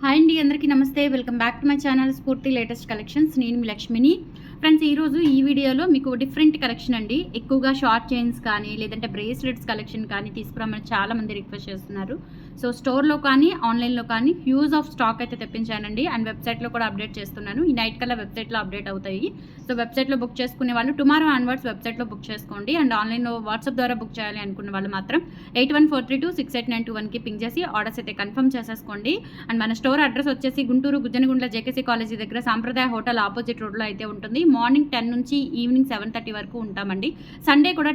Hi అండి, అందరికీ నమస్తే. Welcome back to my channel స్ఫూర్తి లేటెస్ట్ కలెక్షన్స్. నేను మీ లక్ష్మిని. ఫ్రెండ్స్, ఈరోజు ఈ వీడియోలో మీకు డిఫరెంట్ కలెక్షన్ అండి. ఎక్కువగా షార్ట్ చైన్స్ కానీ లేదంటే బ్రేస్లెట్స్ కలెక్షన్ కానీ తీసుకురామని చాలామంది రిక్వెస్ట్ చేస్తున్నారు. సో స్టోర్లో కానీ ఆన్లైన్లో కానీ హ్యూజ్ ఆఫ్ స్టాక్ అయితే తెప్పించానండి. అండ్ వెబ్సైట్లో కూడా అప్డేట్ చేస్తున్నాను. ఈ నైట్ కల్లా వెబ్సైట్లో అప్డేట్ అవుతాయి. సో వెబ్సైట్లో బుక్ చేసుకునే వాళ్ళు టుమారో ఆన్వర్డ్స్ వెబ్సైట్లో బుక్ చేసుకోండి. అండ్ ఆన్లైన్లో వాట్సాప్ ద్వారా బుక్ చేయాలి అనుకున్న వాళ్ళు మాత్రం 8143268921కి పింగ్ చేసి ఆర్డర్స్ అయితే కన్ఫర్మ్ చేసేసుకోండి. అండ్ మన స్టోర్ అడ్రస్ వచ్చేసి గుంటూరు గుజ్జనగుండ్ల జేకేసీ కాలేజీ దగ్గర సాంప్రదాయ హోటల్ ఆపోజిట్ రోడ్లో అయితే ఉంటుంది. మార్నింగ్ 10 నుంచి ఈవినింగ్ 7:30 వరకు ఉంటామండి. సండే కూడా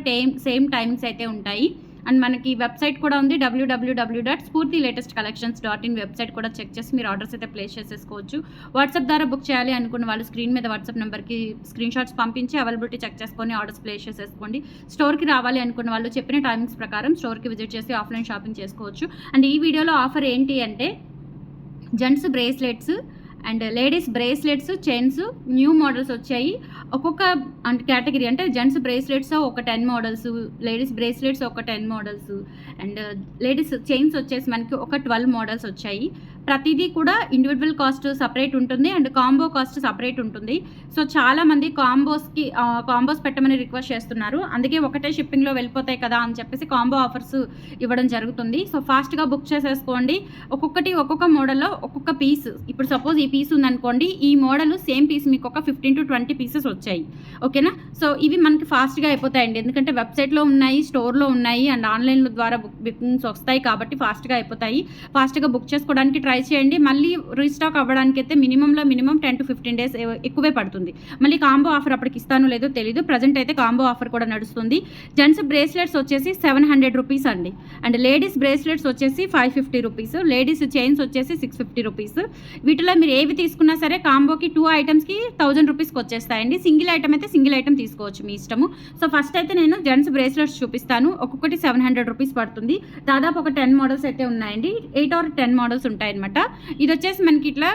సేమ్ టైమింగ్స్ అయితే ఉంటాయి. అండ్ మనకి వెబ్సైట్ కూడా ఉంది, www.spurtilatestcollections.in వెబ్సైట్ కూడా చెక్ చేసి మీరు ఆర్డర్స్ అయితే ప్లేస్ చేసేసుకోవచ్చు. వాట్సాప్ ద్వారా బుక్ చేయాలి అనుకున్న వాళ్ళు స్క్రీన్ మీద వాట్సాప్ నెంబర్కి స్క్రీన్ షాట్స్ పంపించి అవైలబిలిటీ చెక్ చేసుకొని ఆర్డర్స్ ప్లేస్ చేసేసుకోండి. స్టోర్కి రావాలి అనుకున్న వాళ్ళు చెప్పిన టైమింగ్స్ ప్రకారం స్టోర్కి విజిట్ చేసి ఆఫ్లైన్ షాపింగ్ చేసుకోవచ్చు. అండ్ ఈ వీడియోలో ఆఫర్ ఏంటి అంటే gents bracelets and ladies bracelets chains new models వచ్చాయి. ఒక్కొక్క అంటే కేటగిరీ అంటే జెంట్స్ బ్రేస్లెట్స్ ఒక 10 మోడల్స్, లేడీస్ బ్రేస్లెట్స్ ఒక 10 మోడల్స్ అండ్ లేడీస్ చైన్స్ వచ్చేసి మనకి ఒక 12 మోడల్స్ వచ్చాయి. ప్రతిదీ కూడా ఇండివిజువల్ కాస్ట్ సపరేట్ ఉంటుంది అండ్ కాంబో కాస్ట్ సపరేట్ ఉంటుంది. సో చాలామంది కాంబోస్ పెట్టమని రిక్వెస్ట్ చేస్తున్నారు. అందుకే ఒకటే షిప్పింగ్లో వెళ్ళిపోతాయి కదా అని చెప్పేసి కాంబో ఆఫర్స్ ఇవ్వడం జరుగుతుంది. సో ఫాస్ట్గా బుక్ చేసేసుకోండి. ఒక్కొక్క మోడల్లో ఒక్కొక్క పీస్. ఇప్పుడు సపోజ్ ఈ పీస్ ఉందనుకోండి, ఈ మోడల్ సేమ్ పీస్ మీకు ఒక 15 to 20 పీసెస్ వచ్చాయి. ఓకేనా? సో ఇవి మనకి ఫాస్ట్గా అయిపోతాయండి. ఎందుకంటే వెబ్సైట్లో ఉన్నాయి, స్టోర్లో ఉన్నాయి అండ్ ఆన్లైన్ ద్వారా బుకింగ్స్ వస్తాయి కాబట్టి ఫాస్ట్గా అయిపోతాయి. ఫాస్ట్గా బుక్ చేసుకోవడానికి ట్రై చేయండి. మళ్ళీ రీస్టాక్ అవ్వడానికి అయితే మినిమం 10 to 15 డేస్ ఎక్కువే పడుతుంది. మళ్ళీ కాంబో ఆఫర్ అప్పటికి ఇస్తానో లేదో తెలీదు. ప్రజెంట్ అయితే కాంబో ఆఫర్ కూడా నడుస్తుంది. జెంట్స్ బ్రేస్లెట్స్ వచ్చేసి 700 రూపీస్ అండి. అండ్ లేడీస్ బ్రేస్లెట్స్ వచ్చేసి 550 రూపీస్, లేడీస్ చైన్స్ వచ్చేసి 650 రూపీస్. వీటిలో మీరు ఏవి తీసుకున్నా సరే కాంబోకి 2 ఐటమ్స్కి 1000 రూపీస్కి వచ్చేస్తాయండి. సింగిల్ ఐటమ్ అయితే సింగిల్ ఐటమ్ తీసుకోవచ్చు, మీ ఇష్టము. సో ఫస్ట్ అయితే నేను జెంట్స్ బ్రేస్లెట్స్ చూపిస్తాను. ఒక్కొక్కటి 700 రూపీస్ పడుతుంది. దాదాపు ఒక 10 మోడల్స్ అయితే ఉన్నాయండి. 8 or 10 మోడల్స్ ఉంటాయన్నమాట. ఇది వచ్చేసి మనకి ఇట్లా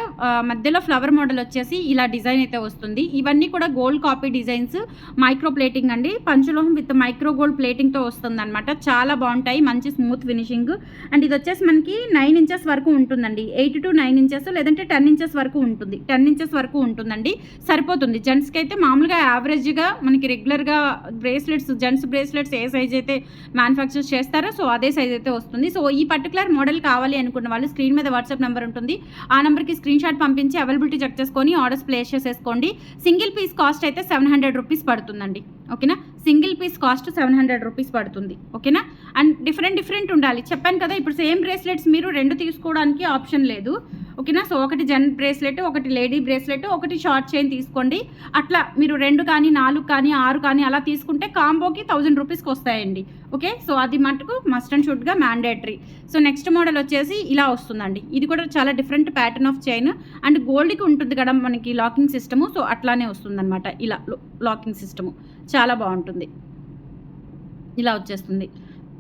మధ్యలో ఫ్లవర్ మోడల్ వచ్చేసి ఇలా డిజైన్ అయితే వస్తుంది. ఇవన్నీ కూడా gold copy designs, micro plating అండి. పంచలోహం విత్ మైక్రో గోల్డ్ ప్లేటింగ్తో వస్తుంది అనమాట. చాలా బాగుంటాయి, మంచి స్మూత్ ఫినిషింగ్. అండ్ ఇది వచ్చేసి మనకి 9 ఇంచెస్ వరకు ఉంటుందండి. 8 to 9 ఇంచెస్ లేదంటే 10 ఇంచెస్ వరకు ఉంటుంది. 10 ఇంచెస్ వరకు ఉంటుందండి, సరిపోతుంది. జెంట్స్కి అయితే మామూలుగా యావరేజ్గా మనకి రెగ్యులర్గా బ్రేస్లెట్స్, జెంట్స్ బ్రేస్లెట్స్ ఏ సైజ్ అయితే మ్యానుఫ్యాక్చర్ చేస్తారో సో అదే సైజ్ అయితే వస్తుంది. సో ఈ పర్టికులర్ మోడల్ కావాలి అనుకున్న వాళ్ళు స్క్రీన్ మీద వాట్సాప్ నెంబర్ ఉంటుంది. ఆ నెంబర్కి స్క్రీన్ షాట్ పంపించి అవైలబిలిటీ చెక్ చేసుకొని ఆర్డర్స్ ప్లేస్ చేసేసుకోండి. సింగిల్ పీస్ కాస్ట్ అయితే 700 రూపీస్ పడుతుందండి. ఓకేనా? సింగిల్ పీస్ కాస్ట్ 700 రూపీస్ పడుతుంది. ఓకేనా? అండ్ డిఫరెంట్ ఉండాలి. చెప్పాను కదా, ఇప్పుడు సేమ్ బ్రేస్లెట్స్ మీరు 2 తీసుకోవడానికి ఆప్షన్ లేదు. ఓకేనా? సో ఒకటి జెంట్ బ్రేస్లెట్, ఒకటి లేడీ బ్రేస్లెట్, ఒకటి షార్ట్ చైన్ తీసుకోండి. అట్లా మీరు 2 కానీ 4 కానీ 6 కానీ అలా తీసుకుంటే కాంబోకి 1000 రూపీస్కి వస్తాయండి. ఓకే? సో అది మటుకు మస్ట్ అండ్ షుడ్గా మ్యాండేటరీ. సో నెక్స్ట్ మోడల్ వచ్చేసి ఇలా వస్తుందండి. ఇది కూడా చాలా different pattern of chain and గోల్డ్కి ఉంటుంది కదా మనకి లాకింగ్ సిస్టము. సో అట్లానే వస్తుందన్నమాట. ఇలా లాకింగ్ సిస్టము చాలా బాగుంటుంది. ఇలా వచ్చేస్తుంది.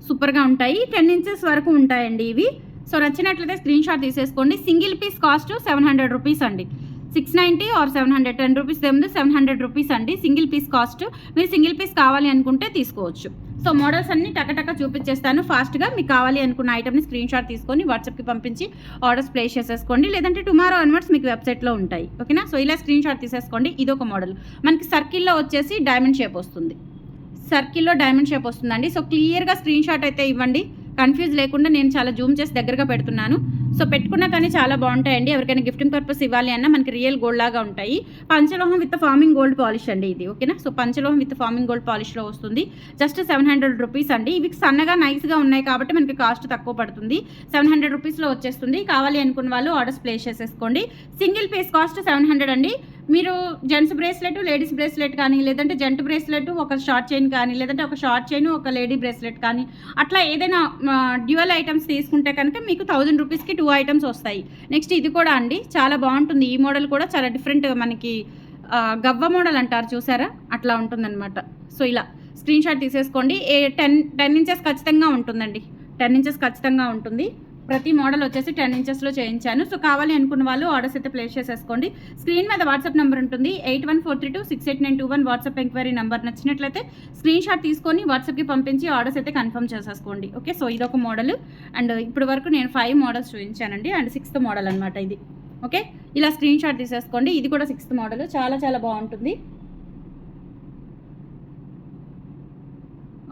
సూపర్గా ఉంటాయి. 10 ఇంచెస్ వరకు ఉంటాయండి ఇవి. సో నచ్చినట్లయితే స్క్రీన్ షాట్ తీసేసుకోండి. సింగిల్ పీస్ కాస్ట్ 700 రూపీస్ అండి. 690 or 710 రూపీస్ ఏముంది, 700 రూపీస్ అండి సింగిల్ పీస్ కాస్ట్. మీరు సింగిల్ పీస్ కావాలి అనుకుంటే తీసుకోవచ్చు. సో మోడల్స్ అన్ని టకటక చూపించేస్తాను ఫాస్ట్గా. మీకు కావాలి అనుకున్న ఐటమ్ని స్క్రీన్ షాట్ తీసుకొని వాట్సాప్కి పంపించి ఆర్డర్స్ ప్లేస్ చేసేసుకోండి. లేదంటే టుమారో ఆన్వర్డ్స్ మీకు వెబ్సైట్లో ఉంటాయి. ఓకేనా? సో ఇలా స్క్రీన్ షాట్ తీసేసుకోండి. ఇదొక మోడల్. మనకి సర్కిల్లో వచ్చేసి డైమండ్ షేప్ వస్తుంది. సర్కిల్లో డైమండ్ షేప్ వస్తుందండి. సో క్లియర్గా స్క్రీన్ షాట్ అయితే ఇవ్వండి, కన్ఫ్యూజ్ లేకుండా. నేను చాలా జూమ్ చేసి దగ్గరగా పెడుతున్నాను. సో పెట్టుకున్నా కానీ చాలా బాగుంటాయండి. ఎవరికైనా గిఫ్టింగ్ పర్పస్ ఇవ్వాలి అన్నా మనకి రియల్ గోల్డ్ లాగా ఉంటాయి. పంచలోహం విత్ ఫార్మింగ్ గోల్డ్ పాలిష్ అండి ఇది. ఓకేనా? సో పంచలోహం విత్ ఫార్మింగ్ గోల్డ్ పాలిష్లో వస్తుంది. జస్ట్ 700 రూపీస్ అండి. ఇవి సన్నగా నైస్గా ఉన్నాయి కాబట్టి మనకి కాస్ట్ తక్కువ పడుతుంది. 700 రూపీస్లో వచ్చేస్తుంది. కావాలి అనుకున్న వాళ్ళు ఆర్డర్స్ ప్లేస్ చేసేసుకోండి. సింగిల్ పీస్ కాస్ట్ 700 అండి. మీరు జెంట్స్ బ్రేస్లెట్, లేడీస్ బ్రేస్లెట్ కానీ లేదంటే జెంట్ బ్రేస్లెట్ ఒక షార్ట్ చైన్ కానీ లేదంటే ఒక షార్ట్ చైన్ ఒక లేడీ బ్రేస్లెట్ కానీ అట్లా ఏదైనా డ్యూయల్ ఐటమ్స్ తీసుకుంటే కనుక మీకు 1000 రూపీస్కి 2 ఐటమ్స్ వస్తాయి. నెక్స్ట్ ఇది కూడా అండి, చాలా బాగుంటుంది. ఈ మోడల్ కూడా చాలా డిఫరెంట్. మనకి గవ్వ మోడల్ అంటారు చూసారా, అట్లా ఉంటుందన్నమాట. సో ఇలా స్క్రీన్ షాట్ తీసేసుకోండి. 10 ఇంచెస్ ఖచ్చితంగా ఉంటుందండి. 10 ఇంచెస్ ఖచ్చితంగా ఉంటుంది. ప్రతి మోడల్ వచ్చేసి 10 ఇంచెస్లో చేయించాను. సో కావాలి అనుకున్న వాళ్ళు ఆర్డర్స్ అయితే ప్లేస్ చేసేసుకోండి. స్క్రీన్ మీద వాట్సాప్ నెంబర్ ఉంటుంది 8143268921 వాట్సాప్ ఎంక్వైరీ నెంబర్. నచ్చినట్లయితే స్క్రీన్ షాట్ తీసుకొని వాట్సాప్కి పంపించి ఆర్డర్స్ అయితే కన్ఫర్మ్ చేసేసుకోండి. ఓకే, సో ఇదొక మోడల్. అండ్ ఇప్పటి వరకు నేను 5 మోడల్స్ చూపించానండి. అండ్ 6th మోడల్ అనమాట ఇది. ఓకే, ఇలా స్క్రీన్ షాట్ తీసేసుకోండి. ఇది కూడా 6th మోడల్, చాలా చాలా బాగుంటుంది.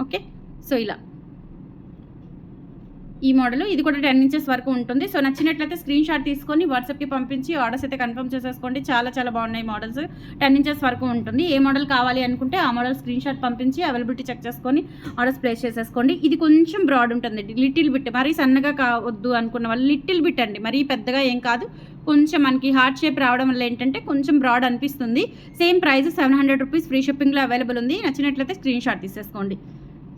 ఓకే, సో ఇలా ఈ మోడల్, ఇది కూడా 10 ఇంచెస్ వరకు ఉంటుంది. సో నచ్చినట్లయితే స్క్రీన్ షాట్ తీసుకొని వాట్సాప్కి పంపించి ఆర్డర్స్ అయితే కన్ఫర్మ్ చేసేసుకోండి. చాలా చాలా బాగున్నాయి మోడల్స్. 10 ఇంచెస్ వరకు ఉంటుంది. ఏ మోడల్ కావాలి అనుకుంటే ఆ మోడల్ స్క్రీన్ షాట్ పంపించి అవైలబిలిటీ చెక్ చేసుకొని ఆర్డర్స్ ప్లేస్ చేసేసుకోండి. ఇది కొంచెం బ్రాడ్ ఉంటుంది, లిటిల్ బిట్. మరీ సన్నగా కావద్దు అనుకున్న వాళ్ళు లిటిల్ బిట్ అండి, మరీ పెద్దగా ఏం కాదు. కొంచెం మనకి హార్ట్ షేప్ రావడం వల్ల ఏంటంటే కొంచెం బ్రాడ్ అనిపిస్తుంది. సేమ్ ప్రైస్ 700 రూపీస్ ఫ్రీ షిప్పింగ్లో అవైలబుల్ ఉంది. నచ్చినట్లయితే స్క్రీన్ షాట్ తీసేసుకోండి.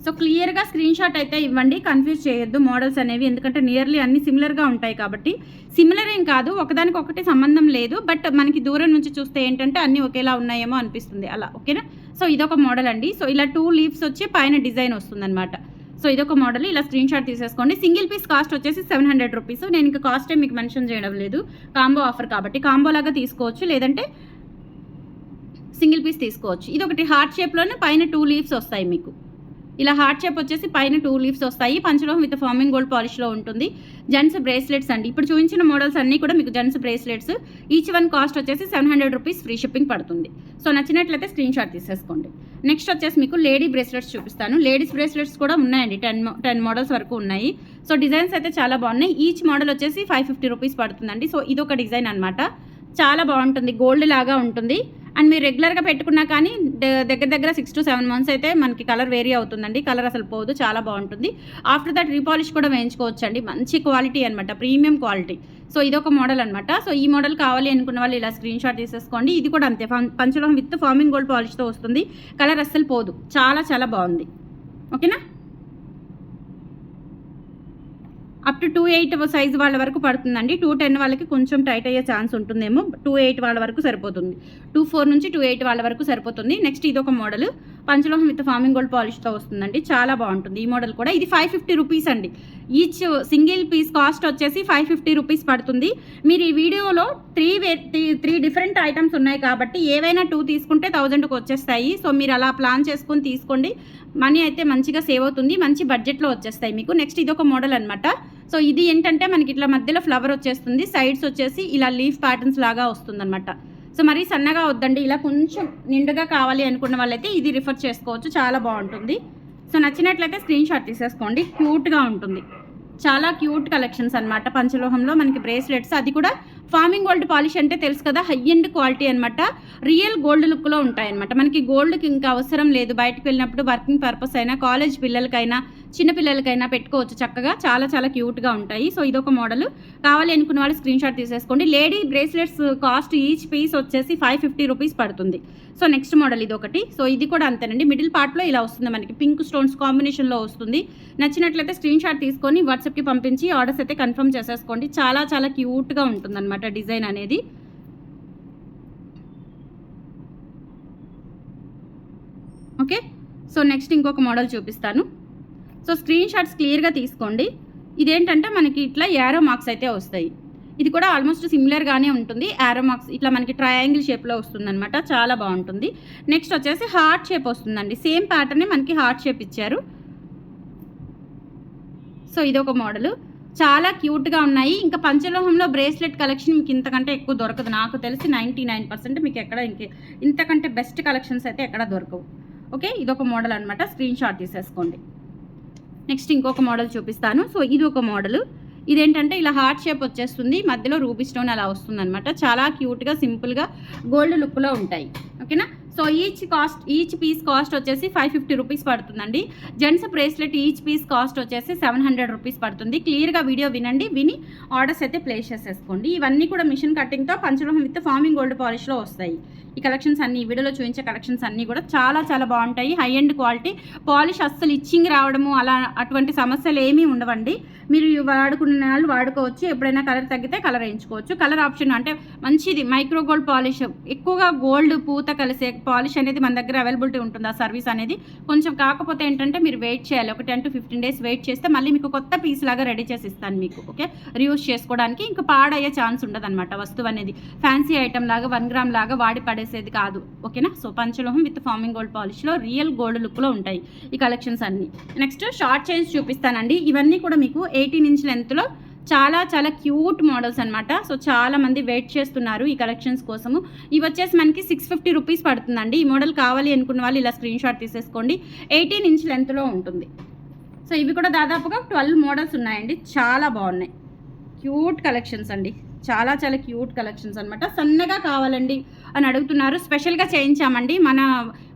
సో క్లియర్గా స్క్రీన్ షాట్ అయితే ఇవ్వండి, కన్ఫ్యూజ్ చేయొద్దు మోడల్స్ అనేవి. ఎందుకంటే నియర్లీ అన్ని సిమిలర్గా ఉంటాయి కాబట్టి. సిమిలర్ ఏం కాదు, ఒకదానికొకటి సంబంధం లేదు. బట్ మనకి దూరం నుంచి చూస్తే ఏంటంటే అన్నీ ఒకేలా ఉన్నాయేమో అనిపిస్తుంది అలా. ఓకేనా, సో ఇదొక మోడల్ అండి. సో ఇలా 2 లీవ్స్ వచ్చి పైన డిజైన్ వస్తుందన్నమాట. సో ఇదొక మోడల్, ఇలా స్క్రీన్ షాట్ తీసేసుకోండి. సింగిల్ పీస్ కాస్ట్ వచ్చేసి 700 రూపీస్. నేను ఇంకా కాస్టే మీకు మెన్షన్ చేయడం లేదు, కాంబో ఆఫర్ కాబట్టి. కాంబో లాగా తీసుకోవచ్చు, లేదంటే సింగిల్ పీస్ తీసుకోవచ్చు. ఇది ఒకటి హార్ట్ షేప్లోనే పైన 2 లీవ్స్ వస్తాయి మీకు. ఇలా హార్ట్ షేప్ వచ్చేసి పైన 2 లీవ్స్ వస్తాయి. పంచలోహం విత్ ఫార్మింగ్ గోల్డ్ పాలిష్లో ఉంటుంది. జెంట్స్ బ్రేస్లెట్స్ అండి. ఇప్పుడు చూపించిన మోడల్స్ అన్నీ కూడా మీకు gents bracelets. Each one cost వచ్చేసి 700 రూపీస్ ఫ్రీ షిప్పింగ్ పడుతుంది. సో నచ్చినట్లయితే స్క్రీన్ షాట్ తీసేసుకోండి. నెక్స్ట్ వచ్చేసి మీకు లేడీ బ్రేస్లెట్స్ చూపిస్తాను. లేడీస్ బ్రేస్లెట్స్ కూడా ఉన్నాయండి, 10 మోడల్స్ వరకు ఉన్నాయి. సో డిజైన్స్ అయితే చాలా బాగున్నాయి. ఈచ్ మోడల్ వచ్చేసి 550 రూపీస్ పడుతుందండి. సో ఇదొక డిజైన్ అనమాట, చాలా బాగుంటుంది, గోల్డ్ లాగా ఉంటుంది. అండ్ మీరు రెగ్యులర్గా పెట్టుకున్నా కానీ దగ్గర 6 to 7 months అయితే మనకి కలర్ వేరీ అవుతుందండి. కలర్ అసలు పోదు, చాలా బాగుంటుంది. ఆఫ్టర్ దట్ రీపాలిష్ కూడా వేయించుకోవచ్చు అండి. మంచి క్వాలిటీ అనమాట, ప్రీమియం క్వాలిటీ. సో ఇదొక మోడల్ అనమాట. సో ఈ మోడల్ కావాలి అనుకున్న వాళ్ళు ఇలా స్క్రీన్ షాట్ తీసేసుకోండి. ఇది కూడా అంతే, పంచలోహం విత్ ఫార్మింగ్ గోల్డ్ పాలిష్తో వస్తుంది. కలర్ అస్సలు పోదు, చాలా చాలా బాగుంది. ఓకేనా, అప్ టు 2.8 సైజ్ వాళ్ళ వరకు పడుతుందండి. 2.10 వాళ్ళకి కొంచెం టైట్ అయ్యే ఛాన్స్ ఉంటుందేమో. 2.8 వాళ్ళ వరకు సరిపోతుంది. 2.4 నుంచి 2.8 వాళ్ళ వరకు సరిపోతుంది. నెక్స్ట్ ఇదొక మోడల్, పంచలోహం విత్ ఫార్మింగ్ గోల్డ్ పాలిష్తో వస్తుందండి. చాలా బాగుంటుంది ఈ మోడల్ కూడా. ఇది 550 రూపీస్ అండి. ఈచ్ సింగిల్ పీస్ కాస్ట్ వచ్చేసి 550 రూపీస్ పడుతుంది. మీరు ఈ వీడియోలో 3 డిఫరెంట్ ఐటమ్స్ ఉన్నాయి కాబట్టి ఏవైనా 2 తీసుకుంటే 1000కి వచ్చేస్తాయి. సో మీరు అలా ప్లాన్ చేసుకొని తీసుకోండి, మనీ అయితే మంచిగా సేవ్ అవుతుంది, మంచి బడ్జెట్లో వచ్చేస్తాయి మీకు. నెక్స్ట్ ఇదొక మోడల్ అనమాట. సో ఇది ఏంటంటే మనకి ఇట్లా మధ్యలో ఫ్లవర్ వచ్చేస్తుంది, సైడ్స్ వచ్చేసి ఇలా లీఫ్ ప్యాటర్న్స్ లాగా వస్తుందన్నమాట. సో మరీ సన్నగా వద్దండి, ఇలా కొంచెం నిండుగా కావాలి అనుకున్న వాళ్ళైతే ఇది రిఫర్ చేసుకోవచ్చు, చాలా బాగుంటుంది. సో నచ్చినట్లయితే స్క్రీన్ షాట్ తీసేసుకోండి. క్యూట్గా ఉంటుంది, చాలా క్యూట్ కలెక్షన్స్ అనమాట. పంచలోహంలో మనకి బ్రేస్లెట్స్, అది కూడా ఫార్మింగ్ గోల్డ్ పాలిష్ అంటే తెలుసు కదా, హై ఎండ్ క్వాలిటీ అనమాట. రియల్ గోల్డ్ లుక్లో ఉంటాయన్నమాట. మనకి గోల్డ్కి ఇంకా అవసరం లేదు. బయటకు వెళ్ళినప్పుడు వర్కింగ్ పర్పస్ అయినా, కాలేజ్ పిల్లలకైనా, చిన్నపిల్లలకైనా పెట్టుకోవచ్చు చక్కగా. చాలా చాలా క్యూట్గా ఉంటాయి. సో ఇదొక మోడల్, కావాలి అనుకున్న వాళ్ళు స్క్రీన్ షాట్ తీసేసుకోండి. Lady bracelets cost each piece వచ్చేసి 550 రూపీస్ పడుతుంది. సో నెక్స్ట్ మోడల్ ఇది ఒకటి. సో ఇది కూడా అంతేనండి, మిడిల్ పార్ట్లో ఇలా వస్తుంది మనకి, పింక్ స్టోన్స్ కాంబినేషన్లో వస్తుంది. నచ్చినట్లయితే స్క్రీన్ షాట్ తీసుకొని వాట్సాప్కి పంపించి ఆర్డర్స్ అయితే కన్ఫర్మ్ చేసేసుకోండి. చాలా చాలా క్యూట్గా ఉంటుందన్నమాట డిజైన్ అనేది. ఓకే, సో నెక్స్ట్ ఇంకొక మోడల్ చూపిస్తాను. సో స్క్రీన్ షాట్స్ క్లియర్గా తీసుకోండి. ఇదేంటంటే మనకి ఇట్లా యారో మార్క్స్ అయితే వస్తాయి. ఇది కూడా ఆల్మోస్ట్ సిమిలర్గానే ఉంటుంది. యారో మార్క్స్ ఇట్లా మనకి ట్రయాంగిల్ షేప్లో వస్తుందన్నమాట, చాలా బాగుంటుంది. నెక్స్ట్ వచ్చేసి హార్ట్ షేప్ వస్తుందండి. సేమ్ ప్యాటర్నే మనకి హార్ట్ షేప్ ఇచ్చారు. సో ఇదొక మోడల్, చాలా క్యూట్గా ఉన్నాయి. ఇంకా పంచలోహంలో బ్రేస్లెట్ కలెక్షన్ మీకు ఇంతకంటే ఎక్కువ దొరకదు, నాకు తెలిసి 99% మీకు ఎక్కడ ఇంతకంటే బెస్ట్ కలెక్షన్స్ అయితే ఎక్కడ దొరకవు. ఓకే, ఇదొక మోడల్ అనమాట, స్క్రీన్ షాట్ తీసేసుకోండి. నెక్స్ట్ ఇంకొక మోడల్ చూపిస్తాను. సో ఇది ఒక మోడల్, ఇదేంటంటే ఇలా హార్ట్ షేప్ వచ్చేస్తుంది, మధ్యలో రూబీ స్టోన్ అలా వస్తుంది అనమాట. చాలా క్యూట్గా సింపుల్గా గోల్డ్ లుక్లో ఉంటాయి. ఓకేనా, సో ఈచ్ పీస్ కాస్ట్ వచ్చేసి 550 రూపీస్ పడుతుందండి. Gents bracelet each piece cost వచ్చేసి 700 రూపీస్ పడుతుంది. క్లియర్గా వీడియో వినండి, విని ఆర్డర్స్ అయితే ప్లేస్ చేసేసుకోండి. ఇవన్నీ కూడా మిషన్ కటింగ్తో పంచలోహం విత్ ఫార్మింగ్ గోల్డ్ పాలిష్లో వస్తాయి. ఈ కలెక్షన్స్ అన్ని, ఈ వీడియోలో చూపించే కలెక్షన్స్ అన్నీ కూడా చాలా చాలా బాగుంటాయి. హై ఎండ్ క్వాలిటీ, పాలిష్ అస్సలు ఇచ్చింగ్ రావడము అలా అటువంటి సమస్యలు ఏమీ ఉండవండి. మీరు వాడుకున్న వాళ్ళు వాడుకోవచ్చు, ఎప్పుడైనా కలర్ తగ్గితే కలర్ వేయించుకోవచ్చు. కలర్ ఆప్షన్ అంటే మంచిది, మైక్రో గోల్డ్ పాలిష్, ఎక్కువగా గోల్డ్ పూత కలిసే పాలిష్ అనేది మన దగ్గర అవైలబిలిటీ ఉంటుంది, ఆ సర్వీస్ అనేది. కొంచెం కాకపోతే ఏంటంటే మీరు వెయిట్ చేయాలి, ఒక 10 to 15 days వెయిట్ చేస్తే మళ్ళీ మీకు కొత్త పీస్ లాగా రెడీ చేసి ఇస్తాను మీకు. ఓకే, రీయూజ్ చేసుకోవడానికి ఇంకా పాడయ్యే ఛాన్స్ ఉండదన్నమాట వస్తువు అనేది. ఫ్యాన్సీ ఐటమ్ లాగా 1 గ్రామ్ లాగా వాడి పడేసేది కాదు. ఓకేనా. సో పంచలోహం విత్ ఫార్మింగ్ గోల్డ్ పాలిష్లో రియల్ గోల్డ్ లుక్లో ఉంటాయి ఈ కలెక్షన్స్ అన్నీ. నెక్స్ట్ షార్ట్ చైన్స్ చూపిస్తానండి. ఇవన్నీ కూడా మీకు 18 inch లెంత్లో చాలా చాలా క్యూట్ మోడల్స్ అనమాట. సో చాలా మంది వెయిట్ చేస్తున్నారు ఈ కలెక్షన్స్ కోసము. ఇవి వచ్చేసి మనకి 650 రూపీస్ పడుతుందండి. ఈ మోడల్ కావాలి అనుకున్న వాళ్ళు ఇలా స్క్రీన్ షాట్ తీసేసుకోండి. 18 inch లెంత్లో ఉంటుంది. సో ఇవి కూడా దాదాపుగా 12 మోడల్స్ ఉన్నాయండి. చాలా బాగున్నాయి, క్యూట్ కలెక్షన్స్ అండి. చాలా చాలా క్యూట్ కలెక్షన్స్ అనమాట. సన్నగా కావాలండి అని అడుగుతున్నారు. స్పెషల్గా చేయించామండి, మన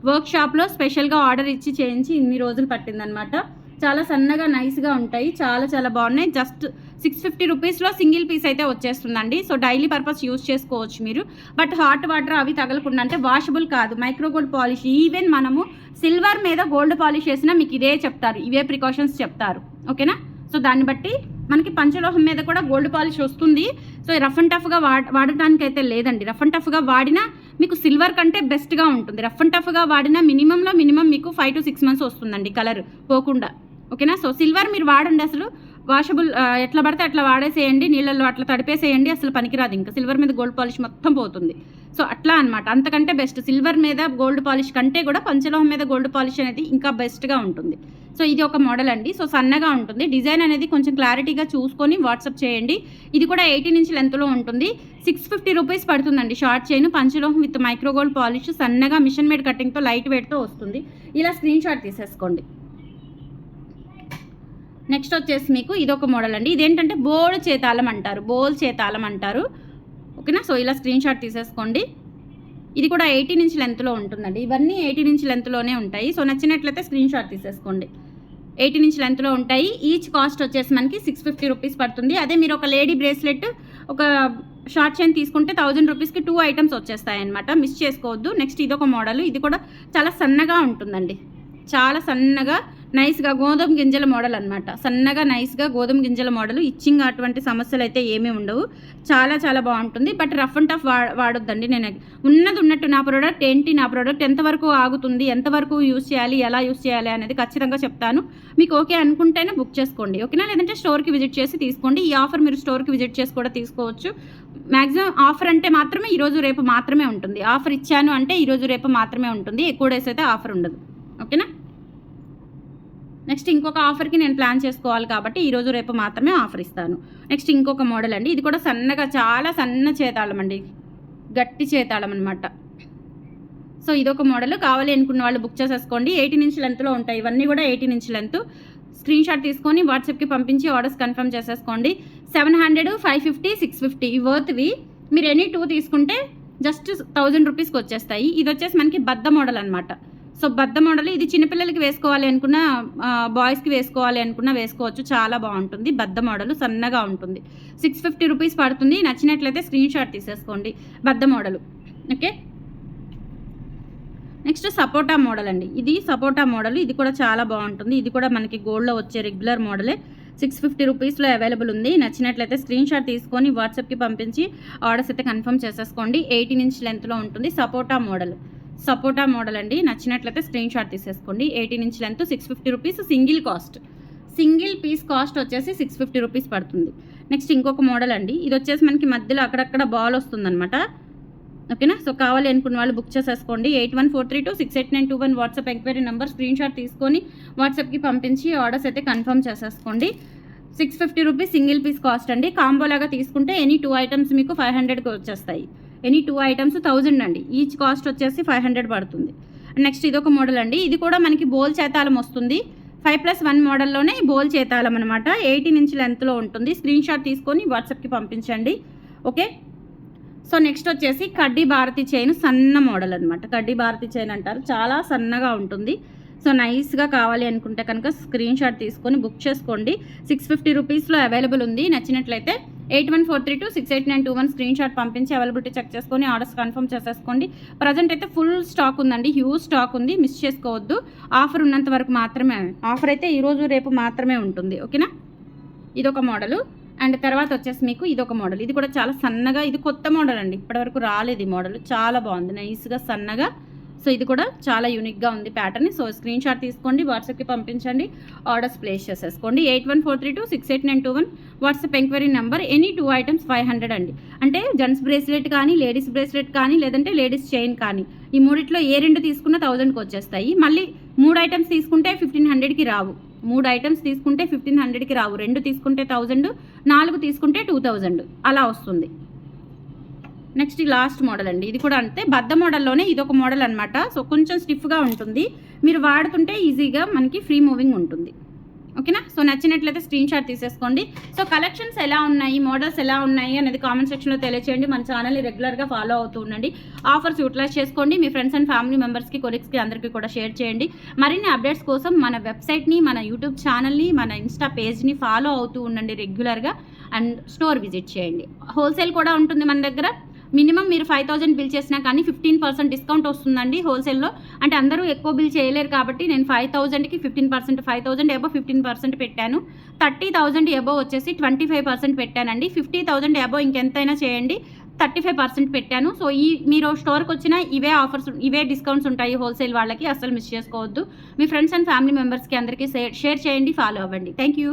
వర్క్షాప్లో స్పెషల్గా ఆర్డర్ ఇచ్చి చేయించి ఇన్ని రోజులు పట్టిందనమాట. చాలా సన్నగా నైస్గా ఉంటాయి, చాలా చాలా బాగున్నాయి. జస్ట్ 650 రూపీస్లో సింగిల్ పీస్ అయితే వచ్చేస్తుందండి. సో డైలీ పర్పస్ యూజ్ చేసుకోవచ్చు మీరు. బట్ హాట్ వాటర్ అవి తగలకుండా, అంటే వాషబుల్ కాదు, మైక్రో గోల్డ్ పాలిష్. ఈవెన్ మనము సిల్వర్ మీద గోల్డ్ పాలిష్ చేసినా మీకు ఇదే చెప్తారు, ఇవే ప్రికాషన్స్ చెప్తారు. ఓకేనా. సో దాన్ని బట్టి మనకి పంచలోహం మీద కూడా గోల్డ్ పాలిష్ వస్తుంది. సో రఫ్ అండ్ టఫ్గా వాడటానికి అయితే లేదండి. రఫ్ అండ్ టఫ్గా వాడినా మీకు సిల్వర్ కంటే బెస్ట్గా ఉంటుంది. రఫ్ అండ్ టఫ్గా వాడినా మినిమం మీకు 5 to 6 months వస్తుందండి కలర్ పోకుండా. ఓకేనా. సో సిల్వర్ మీరు వాడండి, అసలు వాషబుల్ ఎట్లా పడితే అట్లా వాడేసేయండి, నీళ్ళల్లో అట్లా తడిపేసేయండి, అసలు పనికిరాదు. ఇంకా సిల్వర్ మీద గోల్డ్ పాలిష్ మొత్తం పోతుంది. సో అట్లా అనమాట, అంతకంటే బెస్ట్. సిల్వర్ మీద గోల్డ్ పాలిష్ కంటే కూడా పంచలోహం మీద గోల్డ్ పాలిష్ అనేది ఇంకా బెస్ట్గా ఉంటుంది. సో ఇది ఒక మోడల్ అండి. సో సన్నగా ఉంటుంది. డిజైన్ అనేది కొంచెం క్లారిటీగా చూసుకొని వాట్సాప్ చేయండి. ఇది కూడా 18 inch లెంత్లో ఉంటుంది. 650 రూపీస్ పడుతుందండి. షార్ట్ చైన్, పంచలోహం విత్ మైక్రో గోల్డ్ పాలిష్, సన్నగా మిషన్ మేడ్ కటింగ్తో లైట్ వెయిట్తో వస్తుంది. ఇలా స్క్రీన్ షాట్ తీసేసుకోండి. నెక్స్ట్ వచ్చేసి మీకు ఇదొక మోడల్ అండి. ఇదేంటంటే బోల్ చేతాళం అంటారు. ఓకేనా. సో ఇలా స్క్రీన్ షాట్ తీసేసుకోండి. ఇది కూడా 18 inch లెంత్లో ఉంటుందండి. ఇవన్నీ 18 inch లెంత్లోనే ఉంటాయి. సో నచ్చినట్లయితే స్క్రీన్ షాట్ తీసేసుకోండి. 18 inch లెంత్లో ఉంటాయి. ఈచ్ కాస్ట్ వచ్చేసి మనకి 650 రూపీస్ పడుతుంది. అదే మీరు ఒక లేడీ బ్రేస్లెట్, ఒక షార్ట్ చైన్ తీసుకుంటే 1000 రూపీస్కి 2 items వచ్చేస్తాయి అనమాట. మిస్ చేసుకోవద్దు. నెక్స్ట్ ఇదొక మోడల్. ఇది కూడా చాలా సన్నగా ఉంటుందండి. చాలా సన్నగా నైస్గా గోధుమ గింజల మోడల్ అనమాట. సన్నగా నైస్గా గోధుమ గింజల మోడల్. ఇచ్చింగ్ అటువంటి సమస్యలు అయితే ఏమీ ఉండవు. చాలా చాలా బాగుంటుంది. బట్ రఫ్ అండ్ టఫ్ వాడొద్దండి. నేను ఉన్నట్టు నా ప్రోడక్ట్ ఏంటి, నా ప్రోడక్ట్ ఎంతవరకు ఆగుతుంది, ఎంతవరకు యూస్ చేయాలి, ఎలా యూస్ చేయాలి అనేది ఖచ్చితంగా చెప్తాను. మీకు ఓకే అనుకుంటేనే బుక్ చేసుకోండి. ఓకేనా. లేదంటే స్టోర్కి విజిట్ చేసి తీసుకోండి. ఈ ఆఫర్ మీరు స్టోర్కి విజిట్ చేసి కూడా తీసుకోవచ్చు. మ్యాక్సిమం ఆఫర్ అంటే మాత్రమే ఈరోజు రేపు మాత్రమే ఉంటుంది. ఆఫర్ ఇచ్చాను అంటే ఈరోజు రేపు మాత్రమే ఉంటుంది. ఎక్కువ డేస్ అయితే ఆఫర్ ఉండదు. ఓకేనా. నెక్స్ట్ ఇంకొక ఆఫర్కి నేను ప్లాన్ చేసుకోవాలి కాబట్టి ఈరోజు రేపు మాత్రమే ఆఫర్ ఇస్తాను. నెక్స్ట్ ఇంకొక మోడల్ అండి. ఇది కూడా సన్నగా, చాలా సన్న చేతాళం అండి, గట్టి చేతాళం అనమాట. సో ఇదొక మోడల్. కావాలి అనుకున్న వాళ్ళు బుక్ చేసేసుకోండి. 18 inch లెంత్లో ఉంటాయి. ఇవన్నీ కూడా 18 inch లెంత్. స్క్రీన్ షాట్ తీసుకొని వాట్సాప్కి పంపించి ఆర్డర్స్ కన్ఫర్మ్ చేసేసుకోండి. 700, 550, 650 ఈ వర్త్వి. మీరు ఎనీ 2 తీసుకుంటే జస్ట్ 1000 రూపీస్కి వచ్చేస్తాయి. ఇది వచ్చేసి మనకి బద్ద మోడల్ అనమాట. సో బద్ద మోడల్. ఇది చిన్నపిల్లలకి వేసుకోవాలి అనుకున్న, బాయ్స్కి వేసుకోవాలి అనుకున్న వేసుకోవచ్చు. చాలా బాగుంటుంది. బద్ద మోడల్ సన్నగా ఉంటుంది. 650 రూపీస్ పడుతుంది. నచ్చినట్లయితే స్క్రీన్ షాట్ తీసేసుకోండి. బద్ద మోడల్. ఓకే. నెక్స్ట్ సపోటా మోడల్ అండి. ఇది సపోటా మోడల్. ఇది కూడా చాలా బాగుంటుంది. ఇది కూడా మనకి గోల్డ్లో వచ్చే రెగ్యులర్ మోడలే. 650 రూపీస్లో అవైలబుల్ ఉంది. నచ్చినట్లయితే స్క్రీన్ షాట్ తీసుకొని వాట్సాప్కి పంపించి ఆర్డర్స్ అయితే కన్ఫర్మ్ చేసేసుకోండి. 18 inch లెంత్లో ఉంటుంది. సపోటా మోడల్ అండి. నచ్చినట్లయితే స్క్రీన్ షాట్ తీసేసుకోండి. 18 inch length, 650 rupees single piece cost వచ్చేసి 650 రూపీస్ పడుతుంది. నెక్స్ట్ ఇంకొక మోడల్ అండి. ఇది వచ్చేసి మనకి మధ్యలో అక్కడక్కడ బాల్ వస్తుందన్నమాట. ఓకేనా. సో కావాలి అనుకున్న వాళ్ళు బుక్ చేసేసుకోండి. 8143268921 WhatsApp enquiry number. Screen shot తీసుకొని వాట్సాప్కి పంపించి ఆర్డర్స్ అయితే కన్ఫర్మ్ చేసేసుకోండి. 650 రూపీస్ సింగిల్ పీస్ కాస్ట్ అండి. కాంబో లాగా తీసుకుంటే ఎనీ 2 items మీకు 500కి వచ్చేస్తాయి. ఎనీ 2 items 1000 అండి. ఈచ్ కాస్ట్ వచ్చేసి 500 పడుతుంది. నెక్స్ట్ ఇదొక మోడల్ అండి. ఇది కూడా మనకి బోల్ చేతాళం వస్తుంది. 5+1 మోడల్లోనే బోల్ చేతాళం అనమాట. 18 inch లెంత్లో ఉంటుంది. స్క్రీన్ షాట్ తీసుకొని వాట్సాప్కి పంపించండి. ఓకే. సో నెక్స్ట్ వచ్చేసి కడ్డీ భారతి చైన్, సన్న మోడల్ అనమాట. కడ్డీ భారతి చైన్ అంటారు. చాలా సన్నగా ఉంటుంది. సో నైస్గా కావాలి అనుకుంటే కనుక స్క్రీన్ షాట్ తీసుకొని బుక్ చేసుకోండి. 650 రూపీస్లో అవైలబుల్ ఉంది. నచ్చినట్లయితే 8143268921 స్క్రీన్ షాట్ పంపించి అవైలబిలిటీ చెక్ చేసుకొని ఆర్డర్స్ కన్ఫర్మ్ చేసేసుకోండి. ప్రజెంట్ అయితే ఫుల్ స్టాక్ ఉందండి. హ్యూజ్ స్టాక్ ఉంది. మిస్ చేసుకోవద్దు. ఆఫర్ ఉన్నంత వరకు మాత్రమే. ఆఫర్ అయితే ఈరోజు రేపు మాత్రమే ఉంటుంది. ఓకేనా. ఇదొక మోడలు. అండ్ తర్వాత వచ్చేసి మీకు ఇదొక మోడల్. ఇది కూడా చాలా సన్నగా, ఇది కొత్త మోడల్ అండి. ఇప్పటివరకు రాలేదు ఈ మోడల్. చాలా బాగుంది. నైస్గా సన్నగా సో ఇది కూడా చాలా యూనిక్గా ఉంది ప్యాటర్న్. సో స్క్రీన్ షాట్ తీసుకోండి, వాట్సాప్కి పంపించండి, ఆర్డర్స్ ప్లేస్ చేసేసుకోండి. 8143268921 WhatsApp enquiry number. Any 2 items 500 అండి. అంటే జెంట్స్ బ్రేస్లెట్ కానీ, లేడీస్ బ్రేస్లెట్ కానీ, లేదంటే లేడీస్ చైన్ కానీ, ఈ మూడిట్లో ఏ 2 తీసుకున్న 1000కి వచ్చేస్తాయి. మళ్ళీ 3 ఐటమ్స్ తీసుకుంటే 1500కి రావు. 3 ఐటమ్స్ తీసుకుంటే 1500కి రావు. 2 తీసుకుంటే 1000, 4 తీసుకుంటే 2000 అలా వస్తుంది. నెక్స్ట్ లాస్ట్ మోడల్ అండి. ఇది కూడా అంతే, బద్ద మోడల్లోనే ఇదొక మోడల్ అనమాట. సో కొంచెం స్టిఫ్గా ఉంటుంది, మీరు వాడుతుంటే ఈజీగా మనకి ఫ్రీ మూవింగ్ ఉంటుంది. ఓకేనా? సో నచ్చినట్లయితే స్క్రీన్ షాట్ తీసేసుకోండి. సో కలెక్షన్స్ ఎలా ఉన్నాయి, మోడల్స్ ఎలా ఉన్నాయి అనేది కామెంట్ సెక్షన్లో తెలియచేయండి. మన ఛానల్ని రెగ్యులర్గా ఫాలో అవుతూ ఉండండి. ఆఫర్స్ యూటిలైజ్ చేసుకోండి. మీ ఫ్రెండ్స్ అండ్ ఫ్యామిలీ మెంబర్స్కి, కొలీగ్స్కి అందరికీ కూడా షేర్ చేయండి. మరిన్ని అప్డేట్స్ కోసం మన వెబ్సైట్ని, మన యూట్యూబ్ ఛానల్ని, మన ఇన్స్టా పేజ్ని ఫాలో అవుతూ ఉండండి రెగ్యులర్గా. అండ్ స్టోర్ విజిట్ చేయండి. హోల్సేల్ కూడా ఉంటుంది మన దగ్గర. మినిమం మీరు 5000 బిల్ చేసినా కానీ 15% డిస్కౌంట్ వస్తుందండి హోల్సేల్లో. అంటే అందరూ ఎక్కువ బిల్ చేయలేరు కాబట్టి నేను 5000కి 15%, 5000 అబోవ్ 15% పెట్టాను. 30000 అబోవ్ వచ్చేసి 25% పెట్టానండి. 50000 అబోవ్ ఇంకెంతైనా చేయండి, 35% పెట్టాను. సో మీరు స్టోర్కి వచ్చిన ఇవే ఆఫర్స్, ఇవే డిస్కౌంట్స్ ఉంటాయి హోల్సేల్ వాళ్ళకి. అస్సలు మిస్ చేసుకోవద్దు. మీ ఫ్రెండ్స్ అండ్ ఫ్యామిలీ మెంబర్స్కి అందరికీ షేర్ చేయండి, ఫాలో అవ్వండి. Thank you.